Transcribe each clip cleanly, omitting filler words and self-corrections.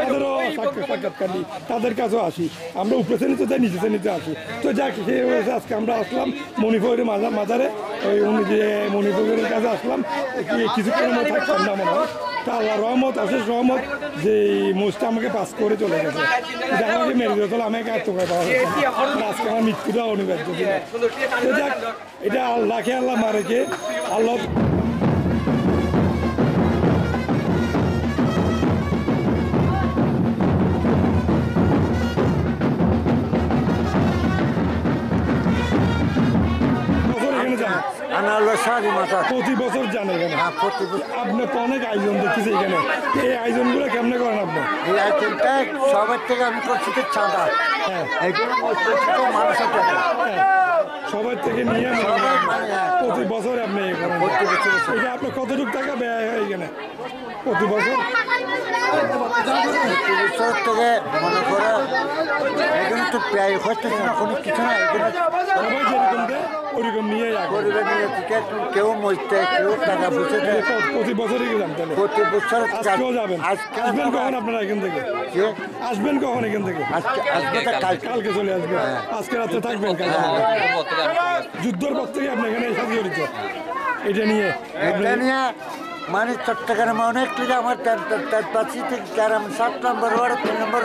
তাদেরও সাক্ষাৎকার নিই, তাদের কাছেও আসি। আমরা উপরে শ্রেণীতে যাই, নিচে শ্রেণীতে আসি। তো যাক, সেই হয়েছে আজকে আমরা আসলাম মণিপুরের মাজারে, উনি যে মণিপুরের কাছে আসলাম, কিছুক্ষণের মধ্যে থাকতাম না মনে হয়। তা আল্লাহ রহমত, অশেষ রহমত যে মোষটা আমাকে পাস করে চলে গেছে। এটা আমাকে মেরে দিতে হলো, আমাকে আত্মকায় পাওয়া যাচ্ছে। আজকে আমার মৃত্যুটা অনিবার্য ছিল। তো যাক, এটা আল্লাহকে আল্লাহ মারেকে আল্লাহ। প্রতি বছর জানে এখানে, আপনি তো অনেক আয়োজন দেখতেছি এখানে। এই আয়োজনগুলো কেমনে করেন আপনি? এই আয়োজনটা সবার থেকে আমি করছি চাঁদা, মানুষের টাকা সবার থেকে নিয়ে প্রতি বছর আপনি এটা আপনার কতটুকু টাকা ব্যয় হয় এখানে প্রতি বছর? প্রতি বছর থেকে মনে করে এখানে তো ব্যয় হচ্ছে না, কোনো কিছু না। এখানে সবাই যেরকম দেয় ওইরকম নিয়ে পরিবার নিয়ে কেউ মরতে, কেউ টাকা বুঝে দেয়। প্রতি বছরই গেলাম তাহলে? প্রতি বছর আজকেও যাবেন? আসবেন কখন আপনারা এখান থেকে? আসবেন কখন এখান থেকে? আসবে কালকে চলে আসবে। আজকে রাত্রে থাকবেন? যুদ্ধের পর থেকে আপনি এখানে সাথে জড়িত এটা নিয়ে? মানে চট্টগ্রামে অনেক লিগে আমার পাচ্ছি থেকে ক্যারাম 7 নম্বর ওয়ার্ড 3 নম্বর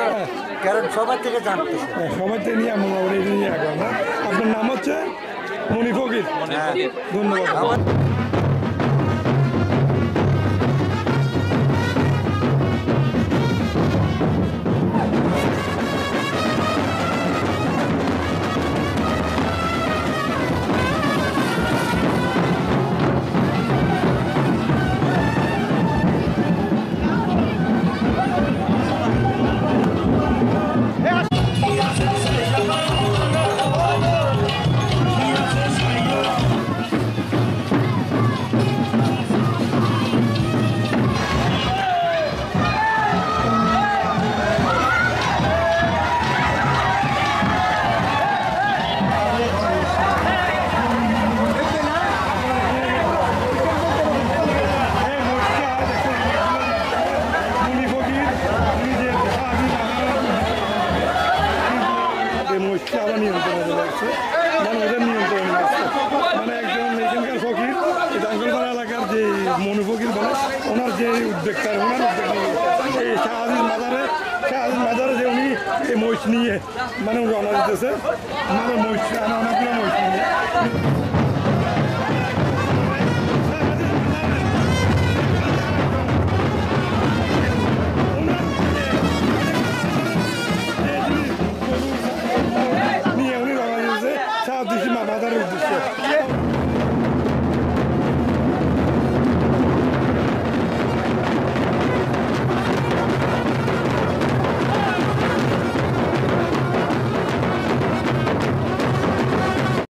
ক্যারাম সবার থেকে জানতেছে। সবার থেকে নিয়ে আমরা এটা নিয়ে এখন না। আপনার নাম হচ্ছে মণি ফকির? ধন্যবাদ। মানে একজন এখানকার ফকির, জাঙ্গলপাড়া এলাকার যে মনু ফকির বলে, ওনার যে উদ্যোক্তা, ওনার উদ্যোগ এই শাহ আজিজ মাজারে যে উনি এই মহিষ নিয়ে মানে রওনা দিতেছে, মানে মহিষ অনেকগুলো মহিষ নিয়ে